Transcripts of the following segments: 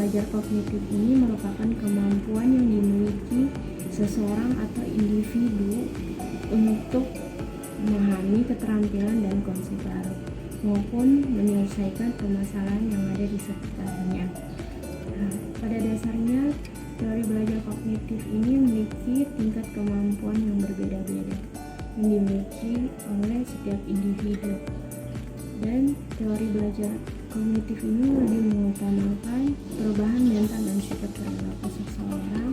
belajar kognitif ini merupakan kemampuan yang dimiliki seseorang atau individu untuk memahami keterampilan dan konsep baru maupun menyelesaikan permasalahan yang ada di sekitarnya. Nah, pada dasarnya, teori belajar kognitif ini memiliki tingkat kemampuan yang berbeda-beda yang dimiliki oleh setiap individu. Dan teori belajar kognitif ini lebih mengutamakan perubahan mental dan sifat perilaku seseorang,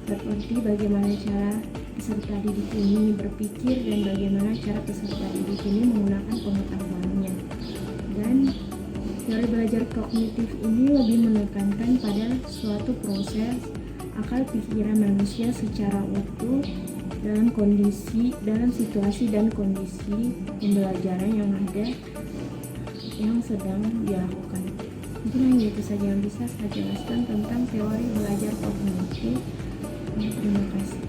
seperti bagaimana cara peserta didik ini berpikir dan bagaimana cara peserta didik ini menggunakan pengetahuannya. Dan teori belajar kognitif ini lebih menekankan pada suatu proses akal pikiran manusia secara utuh dalam situasi dan kondisi pembelajaran yang ada yang sedang dilakukan. Mungkin hanya itu saja yang bisa saya jelaskan tentang teori belajar kognitif. Terima kasih.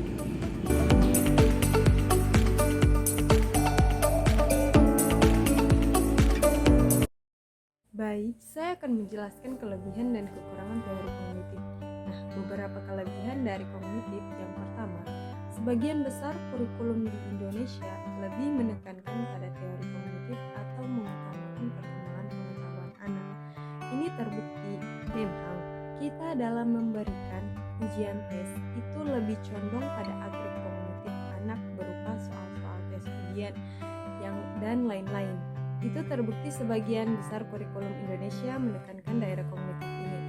Baik, saya akan menjelaskan kelebihan dan kekurangan teori kognitif. Nah, beberapa kelebihan dari kognitif. Yang pertama, sebagian besar kurikulum di Indonesia lebih menekankan pada teori kognitif atau mengutamakan perkembangan pengetahuan anak. Ini terbukti memang kita dalam memberikan ujian tes itu lebih condong pada aspek kognitif anak berupa soal-soal tes ujian dan lain-lain. Itu terbukti sebagian besar kurikulum Indonesia menekankan daerah kognitif ini.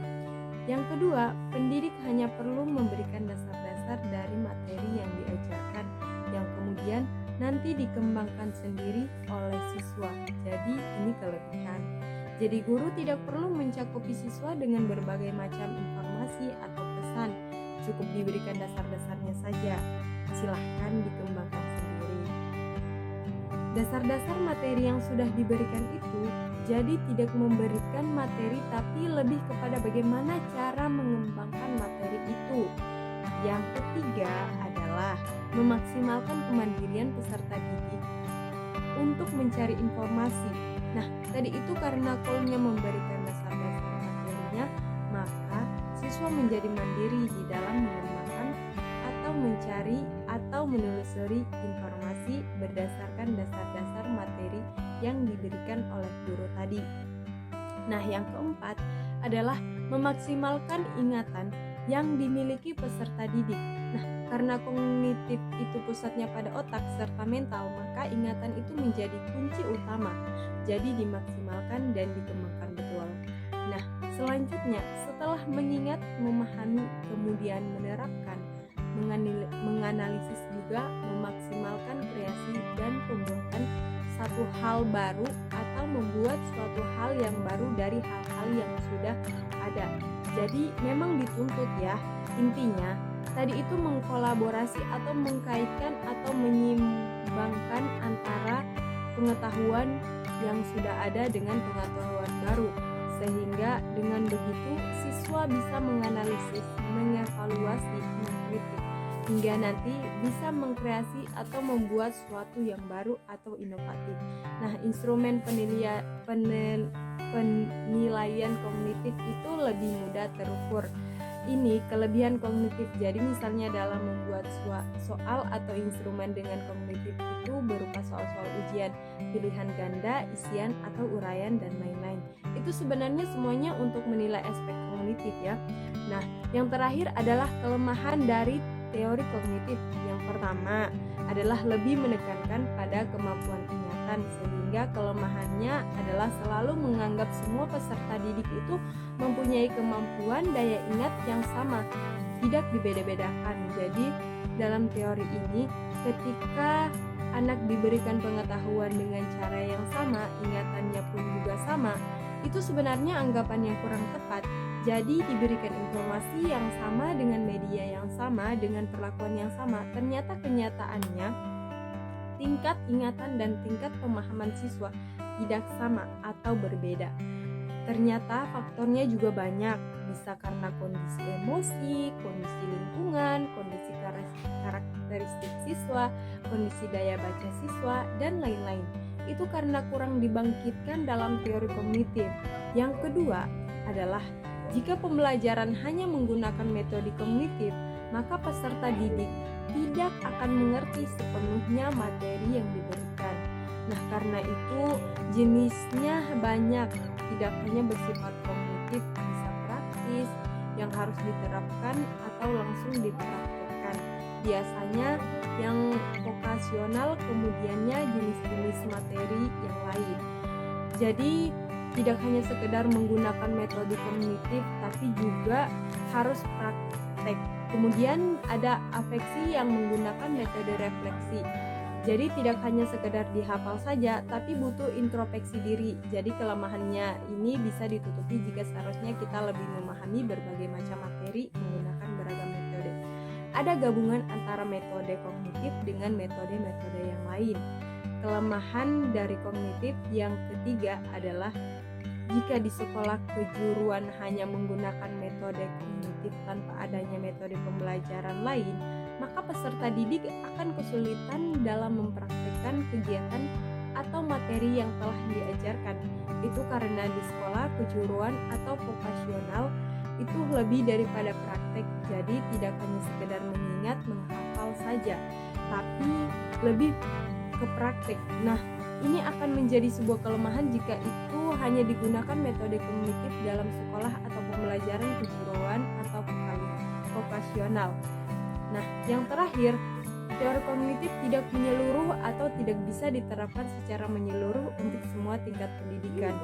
Yang kedua, pendidik hanya perlu memberikan dasar-dasar dari materi yang diajarkan, yang kemudian nanti dikembangkan sendiri oleh siswa. Jadi ini kelebihan. Jadi guru tidak perlu mencakupi siswa dengan berbagai macam informasi atau pesan, cukup diberikan dasar-dasarnya saja. Silahkan dikembangkan sendiri. Dasar-dasar materi yang sudah diberikan itu jadi tidak memberikan materi tapi lebih kepada bagaimana cara mengembangkan materi itu. Yang ketiga adalah memaksimalkan kemandirian peserta didik untuk mencari informasi. Nah, tadi itu karena kolomnya memberikan dasar-dasar materinya, maka siswa menjadi mandiri di dalam mengembangkan atau mencari atau menelusuri informasi berdasarkan dasar-dasar materi yang diberikan oleh guru tadi. Nah, yang keempat adalah memaksimalkan ingatan yang dimiliki peserta didik. Nah, karena kognitif itu pusatnya pada otak serta mental, maka ingatan itu menjadi kunci utama. Jadi dimaksimalkan dan dikembangkan betul. Nah, selanjutnya setelah mengingat, memahami, kemudian menerapkan, menganalisis juga memaksimalkan kreasi dan pembuatan satu hal baru atau membuat suatu hal yang baru dari hal-hal yang sudah ada. Jadi memang dituntut ya. Intinya tadi itu mengkolaborasi atau mengkaitkan atau menyimbangkan antara pengetahuan yang sudah ada dengan pengetahuan baru, sehingga dengan begitu siswa bisa menganalisis, mengevaluasi, mengkritik, hingga nanti bisa mengkreasi atau membuat sesuatu yang baru atau inovatif. Nah, instrumen penilaian kognitif itu lebih mudah terukur. Ini kelebihan kognitif. Jadi misalnya dalam membuat soal atau instrumen dengan kognitif itu berupa soal-soal ujian, pilihan ganda, isian atau uraian dan lain-lain. Itu sebenarnya semuanya untuk menilai aspek kognitif ya. Nah, yang terakhir adalah kelemahan dari teori kognitif. Yang pertama adalah lebih menekankan pada kemampuan ingatan, sehingga kelemahannya adalah selalu menganggap semua peserta didik itu mempunyai kemampuan daya ingat yang sama, tidak dibeda-bedakan. Jadi dalam teori ini, ketika anak diberikan pengetahuan dengan cara yang sama, ingatannya pun juga sama, itu sebenarnya anggapan yang kurang tepat. Jadi diberikan informasi yang sama dengan media yang sama, dengan perlakuan yang sama, ternyata kenyataannya tingkat ingatan dan tingkat pemahaman siswa tidak sama atau berbeda. Ternyata faktornya juga banyak, bisa karena kondisi emosi, kondisi lingkungan, kondisi karakteristik siswa, kondisi daya baca siswa, dan lain-lain. Itu karena kurang dibangkitkan dalam teori kognitif. Yang kedua adalah Jika pembelajaran hanya menggunakan metode kognitif, maka peserta didik tidak akan mengerti sepenuhnya materi yang diberikan. Nah, karena itu jenisnya banyak, tidak hanya bersifat kognitif, bisa praktis yang harus diterapkan atau langsung dipraktekkan. Biasanya yang vokasional, kemudiannya jenis-jenis materi yang lain. Jadi tidak hanya sekedar menggunakan metode kognitif, tapi juga harus praktek. Kemudian ada afeksi yang menggunakan metode refleksi. Jadi tidak hanya sekedar dihafal saja, tapi butuh introspeksi diri. Jadi kelemahannya ini bisa ditutupi jika seharusnya kita lebih memahami berbagai macam materi menggunakan beragam metode. Ada gabungan antara metode kognitif dengan metode-metode yang lain. Kelemahan dari kognitif yang ketiga adalah jika di sekolah kejuruan hanya menggunakan metode kognitif tanpa adanya metode pembelajaran lain, maka peserta didik akan kesulitan dalam mempraktikkan kegiatan atau materi yang telah diajarkan. Itu karena di sekolah kejuruan atau vokasional itu lebih daripada praktek, jadi tidak hanya sekedar mengingat, menghafal saja, tapi lebih ke praktek. Nah, ini akan menjadi sebuah kelemahan jika itu hanya digunakan metode kognitif dalam sekolah atau pembelajaran kejuruan atau vokasional. Nah, yang terakhir, teori kognitif tidak menyeluruh atau tidak bisa diterapkan secara menyeluruh untuk semua tingkat pendidikan,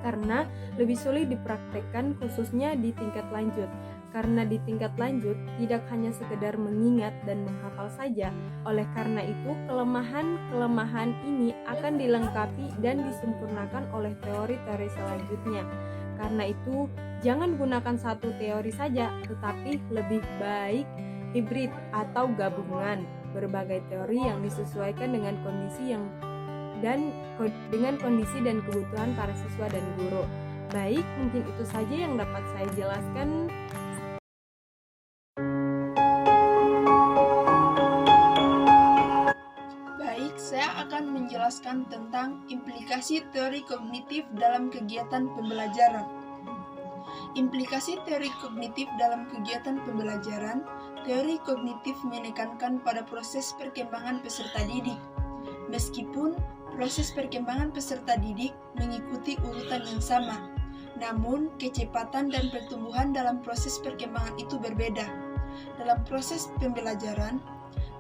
karena lebih sulit dipraktekkan khususnya di tingkat lanjut. Karena di tingkat lanjut tidak hanya sekedar mengingat dan menghafal saja. Oleh karena itu, kelemahan-kelemahan ini akan dilengkapi dan disempurnakan oleh teori-teori selanjutnya. Karena itu, jangan gunakan satu teori saja, tetapi lebih baik hibrid atau gabungan berbagai teori yang disesuaikan dengan kondisi dan kebutuhan para siswa dan guru. Baik, mungkin itu saja yang dapat saya jelaskan. Baik, saya akan menjelaskan tentang implikasi teori kognitif dalam kegiatan pembelajaran. Implikasi teori kognitif dalam kegiatan pembelajaran. Teori kognitif menekankan pada proses perkembangan peserta didik. Meskipun proses perkembangan peserta didik mengikuti urutan yang sama, namun kecepatan dan pertumbuhan dalam proses perkembangan itu berbeda. Dalam proses pembelajaran,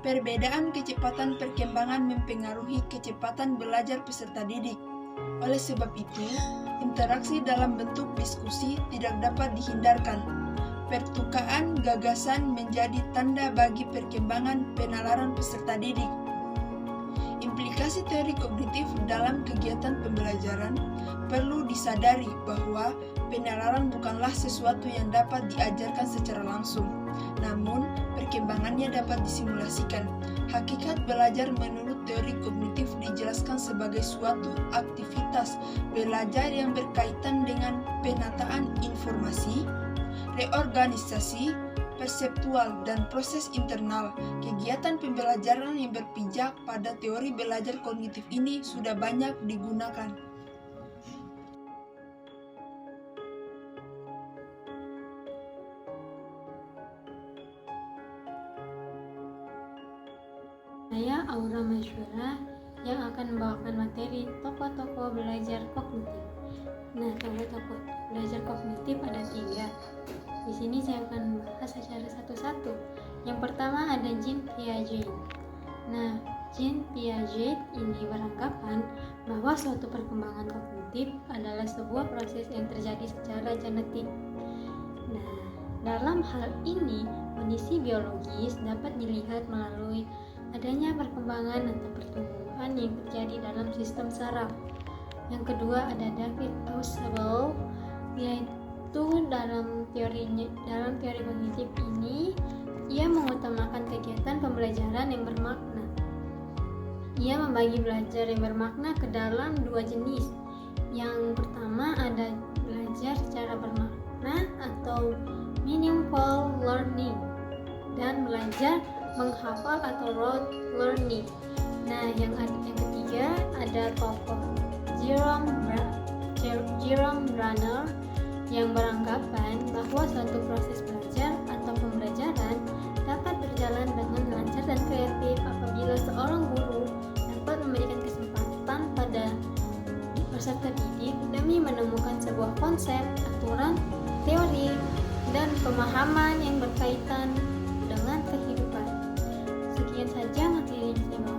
perbedaan kecepatan perkembangan mempengaruhi kecepatan belajar peserta didik. Oleh sebab itu, interaksi dalam bentuk diskusi tidak dapat dihindarkan. Pertukaran gagasan menjadi tanda bagi perkembangan penalaran peserta didik. Implikasi teori kognitif dalam kegiatan pembelajaran perlu disadari bahwa penalaran bukanlah sesuatu yang dapat diajarkan secara langsung, namun perkembangannya dapat disimulasikan. Hakikat belajar menurut teori kognitif dijelaskan sebagai suatu aktivitas belajar yang berkaitan dengan penataan informasi, reorganisasi, perseptual, dan proses internal. Kegiatan pembelajaran yang berpijak pada teori belajar kognitif ini sudah banyak digunakan. Saya Aura Masyura yang akan membawakan materi tokoh-tokoh belajar kognitif. Nah, tokoh-tokoh belajar kognitif ada 3. Di sini saya akan membahas secara satu-satu. Yang pertama ada Jean Piaget. Nah, Jean Piaget ini beranggapan bahwa suatu perkembangan kognitif adalah sebuah proses yang terjadi secara genetik. Nah, dalam hal ini, kondisi biologis dapat dilihat melalui adanya perkembangan atau pertumbuhan yang terjadi dalam sistem saraf. Yang kedua ada David Ausubel, yaitu dalam teori kognitif ini ia mengutamakan kegiatan pembelajaran yang bermakna. Ia membagi belajar yang bermakna ke dalam 2 jenis. Yang pertama ada belajar secara bermakna atau meaningful learning, dan belajar menghafal atau rote learning. Nah, yang ketiga ada tokoh Jerome Bruner, yang beranggapan bahwa suatu proses belajar atau pembelajaran dapat berjalan dengan lancar dan kreatif apabila seorang guru dapat memberikan kesempatan pada peserta didik demi menemukan sebuah konsep, aturan, teori, dan pemahaman yang berkaitan dengan kehidupan. Sekian saja materi yang saya bawakan.